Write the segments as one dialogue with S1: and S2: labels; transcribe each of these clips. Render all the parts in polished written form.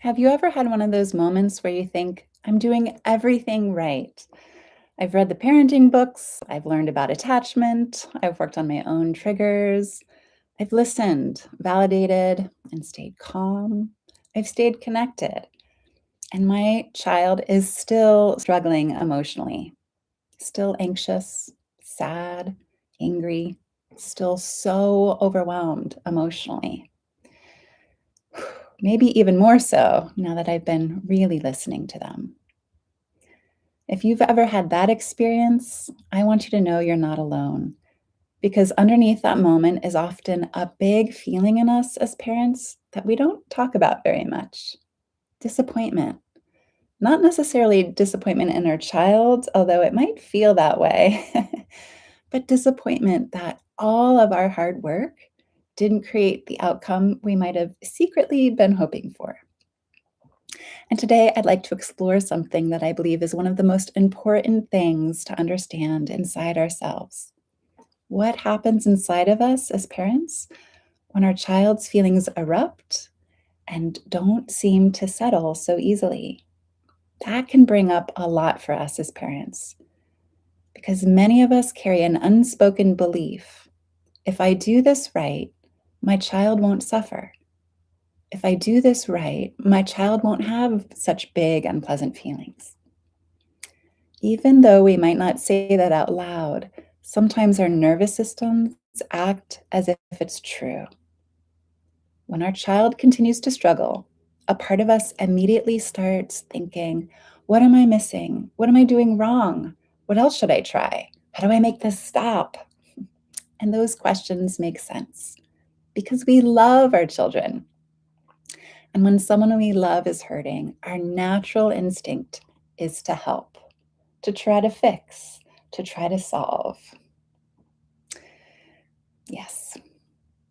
S1: Have you ever had one of those moments where you think, I'm doing everything right? I've read the parenting books, I've learned about attachment, I've worked on my own triggers, I've listened, validated, and stayed calm. I've stayed connected. And my child is still struggling emotionally, still anxious, sad, angry, still so overwhelmed emotionally. Maybe even more so now that I've been really listening to them. If you've ever had that experience, I want you to know you're not alone, because underneath that moment is often a big feeling in us as parents that we don't talk about very much. Disappointment. Not necessarily disappointment in our child, although it might feel that way, but disappointment that all of our hard work didn't create the outcome we might have secretly been hoping for. And today I'd like to explore something that I believe is one of the most important things to understand inside ourselves. What happens inside of us as parents when our child's feelings erupt and don't seem to settle so easily? That can bring up a lot for us as parents because many of us carry an unspoken belief. If I do this right, my child won't suffer. If I do this right, my child won't have such big, unpleasant feelings. Even though we might not say that out loud, sometimes our nervous systems act as if it's true. When our child continues to struggle, a part of us immediately starts thinking, what am I missing? What am I doing wrong? What else should I try? How do I make this stop? And those questions make sense because we love our children. And when someone we love is hurting, our natural instinct is to help, to try to fix, to try to solve. Yes.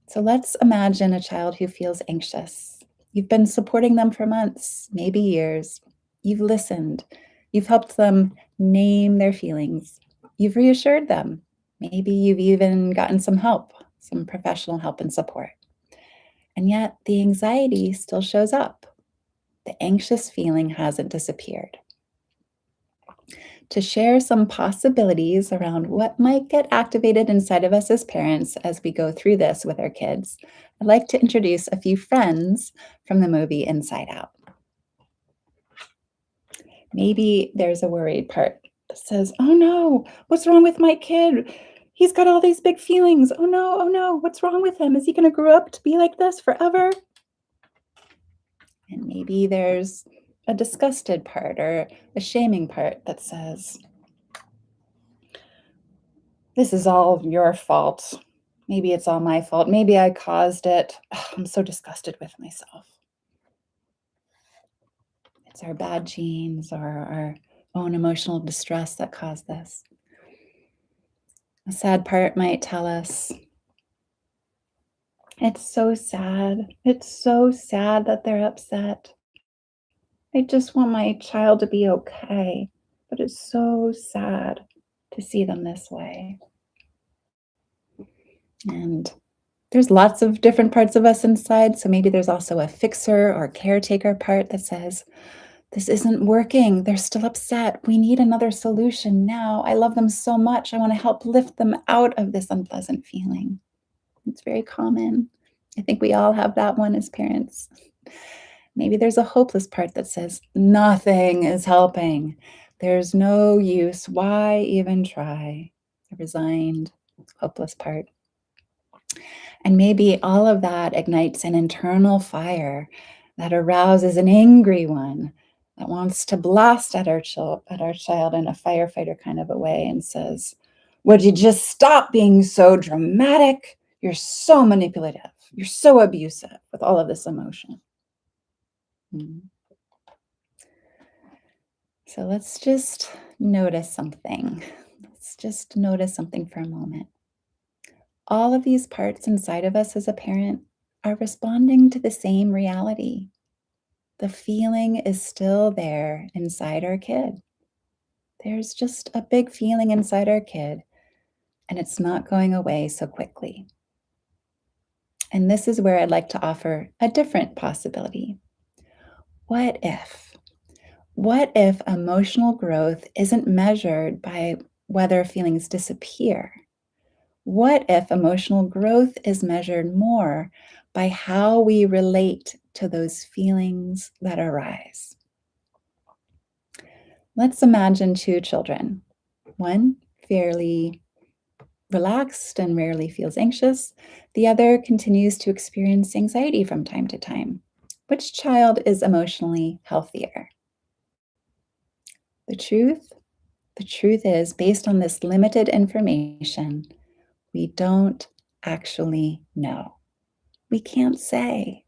S1: So let's imagine a child who feels anxious. You've been supporting them for months, maybe years. You've listened. You've helped them name their feelings. You've reassured them. Maybe you've even gotten some help, some professional help and support. And yet the anxiety still shows up. The anxious feeling hasn't disappeared. To share some possibilities around what might get activated inside of us as parents as we go through this with our kids, I'd like to introduce a few friends from the movie Inside Out. Maybe there's a worried part that says, oh no, what's wrong with my kid? He's got all these big feelings. Oh no, what's wrong with him? Is he going to grow up to be like this forever? And maybe there's a disgusted part or a shaming part that says, this is all your fault. Maybe it's all my fault. Maybe I caused it. Ugh, I'm so disgusted with myself. It's our bad genes or our own emotional distress that caused this. A sad part might tell us, it's so sad. It's so sad that they're upset. I just want my child to be okay, but it's so sad to see them this way. And there's lots of different parts of us inside, so maybe there's also a fixer or caretaker part that says, this isn't working. They're still upset. We need another solution now. I love them so much. I want to help lift them out of this unpleasant feeling. It's very common. I think we all have that one as parents. Maybe there's a hopeless part that says, nothing is helping. There's no use. Why even try? A resigned, hopeless part. And maybe all of that ignites an internal fire that arouses an angry one that wants to blast at our child in a firefighter kind of a way and says, would you just stop being so dramatic? You're so manipulative. You're so abusive with all of this emotion. So let's just notice something. Let's just notice something for a moment. All of these parts inside of us as a parent are responding to the same reality. The feeling is still there inside our kid. There's just a big feeling inside our kid, and it's not going away so quickly. And this is where I'd like to offer a different possibility. what if? What if emotional growth isn't measured by whether feelings disappear? What if emotional growth is measured more by how we relate to those feelings that arise? Let's imagine two children. One fairly relaxed and rarely feels anxious. The other continues to experience anxiety from time to time. Which child is emotionally healthier? The truth? The truth is, based on this limited information, we don't actually know. We can't say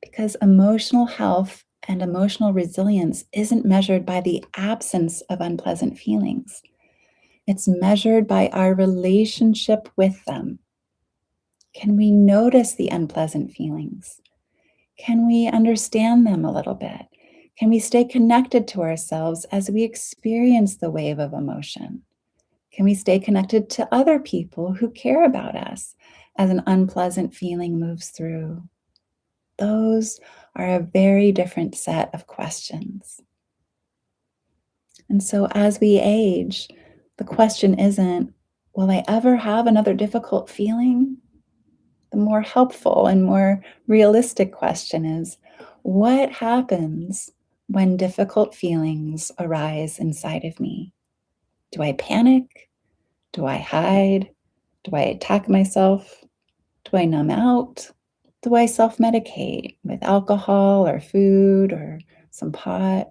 S1: because emotional health and emotional resilience isn't measured by the absence of unpleasant feelings. It's measured by our relationship with them. Can we notice the unpleasant feelings? Can we understand them a little bit? Can we stay connected to ourselves as we experience the wave of emotion? Can we stay connected to other people who care about us as an unpleasant feeling moves through? Those are a very different set of questions. And so as we age, the question isn't, will I ever have another difficult feeling? The more helpful and more realistic question is, what happens when difficult feelings arise inside of me? Do I panic? Do I hide? Do I attack myself? Do I numb out? Do I self-medicate with alcohol or food or some pot?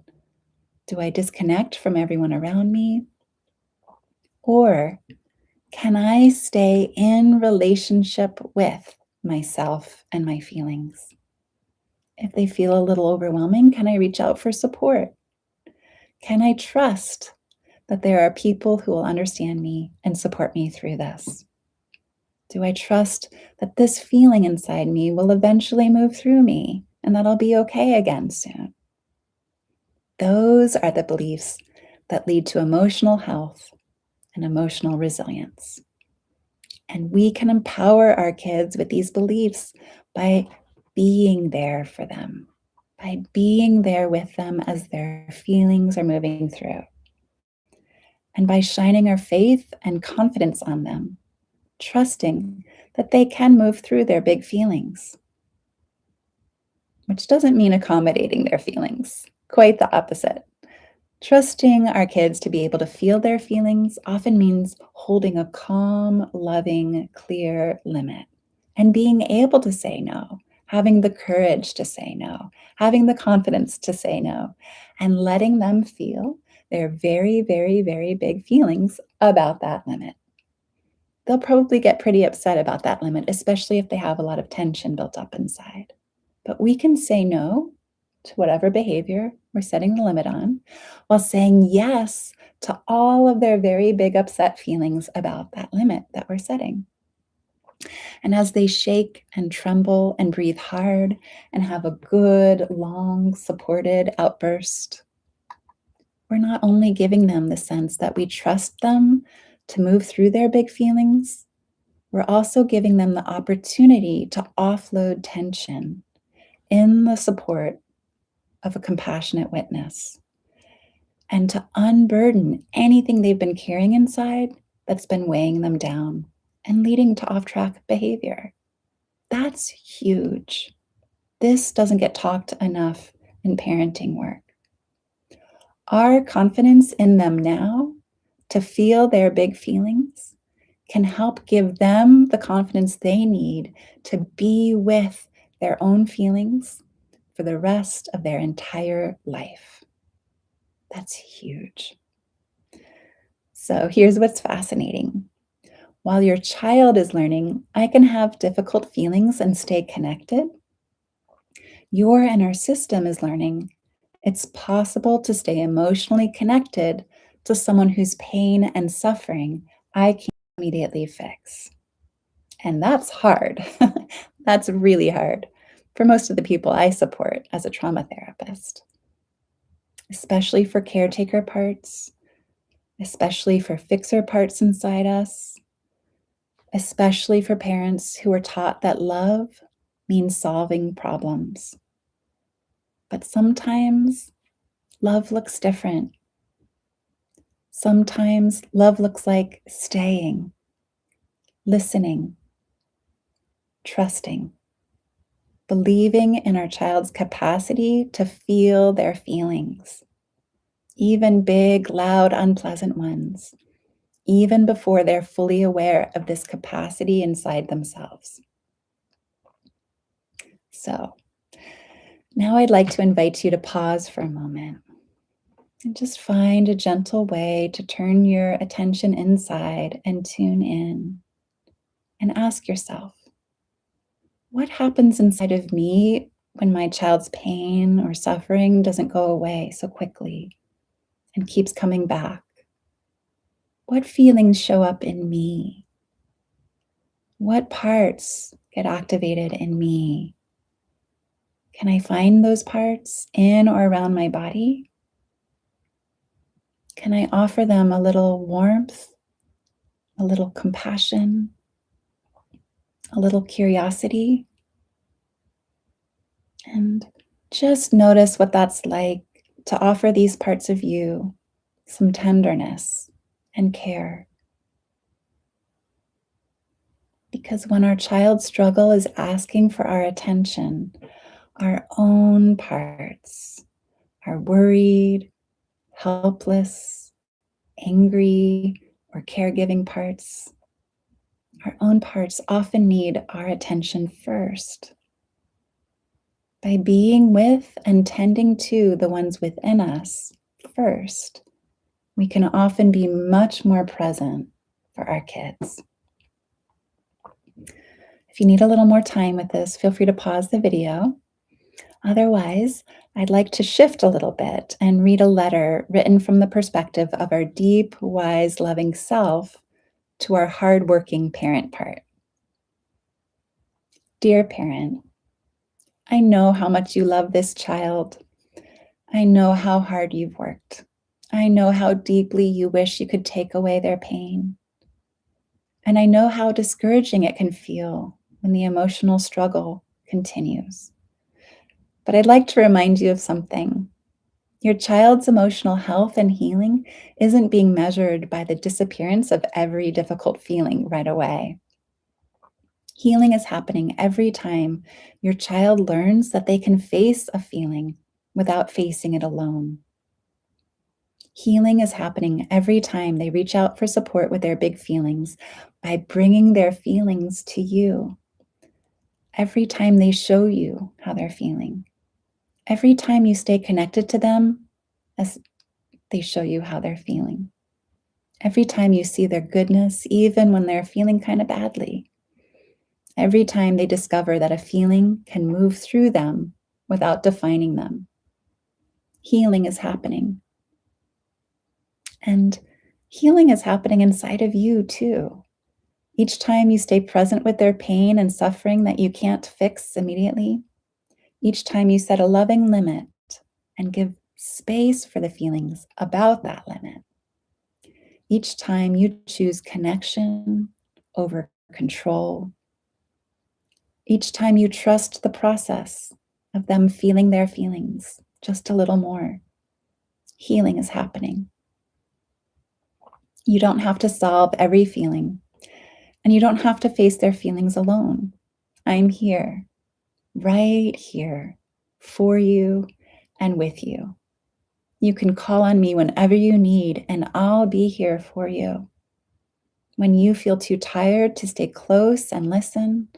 S1: Do I disconnect from everyone around me? Or can I stay in relationship with myself and my feelings? If they feel a little overwhelming, can I reach out for support? Can I trust that there are people who will understand me and support me through this? Do I trust that this feeling inside me will eventually move through me and that I'll be okay again soon? Those are the beliefs that lead to emotional health and emotional resilience. And we can empower our kids with these beliefs by being there for them, by being there with them as their feelings are moving through, and by shining our faith and confidence on them, trusting that they can move through their big feelings, which doesn't mean accommodating their feelings, quite the opposite. Trusting our kids to be able to feel their feelings often means holding a calm, loving, clear limit and being able to say no, having the courage to say no, having the confidence to say no, and letting them feel their very, very, very big feelings about that limit. They'll probably get pretty upset about that limit, especially if they have a lot of tension built up inside. But we can say no to whatever behavior we're setting the limit on while saying yes to all of their very big upset feelings about that limit that we're setting. And as they shake and tremble and breathe hard and have a good, long, supported outburst, we're not only giving them the sense that we trust them to move through their big feelings, we're also giving them the opportunity to offload tension in the support of a compassionate witness and to unburden anything they've been carrying inside that's been weighing them down and leading to off-track behavior. That's huge. This doesn't get talked enough in parenting work. Our confidence in them now to feel their big feelings can help give them the confidence they need to be with their own feelings for the rest of their entire life. That's huge. So here's what's fascinating. While your child is learning, I can have difficult feelings and stay connected, your inner system is learning it's possible to stay emotionally connected to someone whose pain and suffering I can't immediately fix. And that's hard. That's really hard for most of the people I support as a trauma therapist, especially for caretaker parts, especially for fixer parts inside us, especially for parents who are taught that love means solving problems. But sometimes love looks different. Sometimes love looks like staying, listening, trusting, believing in our child's capacity to feel their feelings, even big, loud, unpleasant ones, even before they're fully aware of this capacity inside themselves. So now I'd like to invite you to pause for a moment and just find a gentle way to turn your attention inside and tune in and ask yourself, what happens inside of me when my child's pain or suffering doesn't go away so quickly and keeps coming back? What feelings show up in me? What parts get activated in me? Can I find those parts in or around my body? Can I offer them a little warmth, a little compassion, a little curiosity? And just notice what that's like to offer these parts of you some tenderness and care. Because when our child's struggle is asking for our attention, our own parts are worried, helpless, angry, or caregiving parts. Our own parts often need our attention first. By being with and tending to the ones within us first, we can often be much more present for our kids. If you need a little more time with this, feel free to pause the video. Otherwise, I'd like to shift a little bit and read a letter written from the perspective of our deep, wise, loving self to our hardworking parent part. Dear parent, I know how much you love this child. I know how hard you've worked. I know how deeply you wish you could take away their pain. And I know how discouraging it can feel when the emotional struggle continues. But I'd like to remind you of something. Your child's emotional health and healing isn't being measured by the disappearance of every difficult feeling right away. Healing is happening every time your child learns that they can face a feeling without facing it alone. Healing is happening every time they reach out for support with their big feelings by bringing their feelings to you. Every time they show you how they're feeling. Every time you stay connected to them as they show you how they're feeling. Every time you see their goodness, even when they're feeling kind of badly. Every time they discover that a feeling can move through them without defining them. Healing is happening. And healing is happening inside of you too. Each time you stay present with their pain and suffering that you can't fix immediately, each time you set a loving limit and give space for the feelings about that limit, each time you choose connection over control, each time you trust the process of them feeling their feelings just a little more, healing is happening. You don't have to solve every feeling, and you don't have to face their feelings alone. I'm here, right here, for you and with you. You can call on me whenever you need, and I'll be here for you. When you feel too tired to stay close and listen,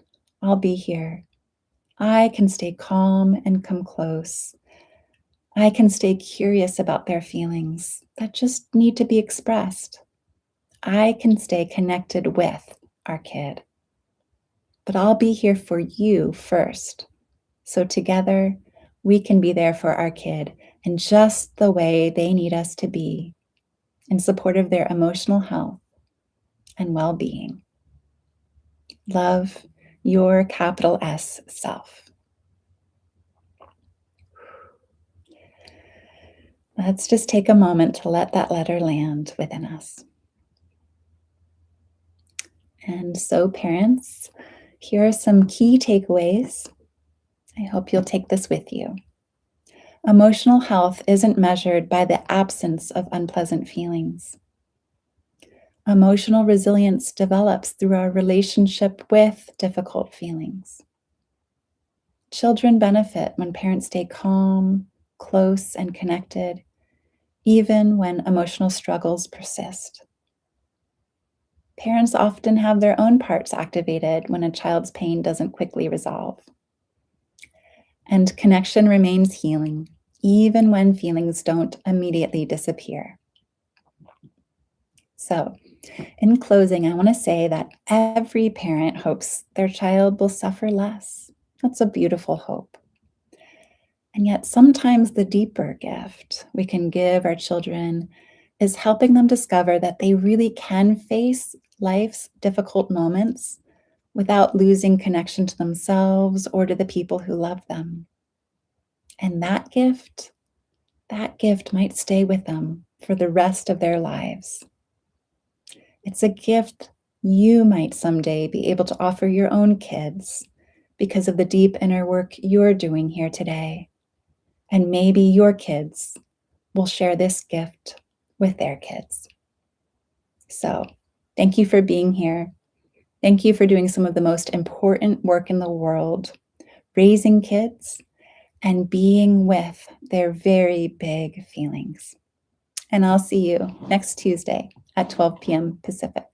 S1: I'll be here. I can stay calm and come close. I can stay curious about their feelings that just need to be expressed. I can stay connected with our kid. But I'll be here for you first. So together, we can be there for our kid in just the way they need us to be, in support of their emotional health and well-being. Love, your capital S self. Let's just take a moment to let that letter land within us. And so, parents, here are some key takeaways. I hope you'll take this with you. Emotional health isn't measured by the absence of unpleasant feelings. Emotional resilience develops through our relationship with difficult feelings. Children benefit when parents stay calm, close, and connected, even when emotional struggles persist. Parents often have their own parts activated when a child's pain doesn't quickly resolve. And connection remains healing, even when feelings don't immediately disappear. So, in closing, I want to say that every parent hopes their child will suffer less. That's a beautiful hope. And yet, sometimes the deeper gift we can give our children is helping them discover that they really can face life's difficult moments without losing connection to themselves or to the people who love them. And that gift might stay with them for the rest of their lives. It's a gift you might someday be able to offer your own kids because of the deep inner work you're doing here today. And maybe your kids will share this gift with their kids. So, thank you for being here. Thank you for doing some of the most important work in the world, raising kids and being with their very big feelings. And I'll see you next Tuesday at 12 p.m. Pacific.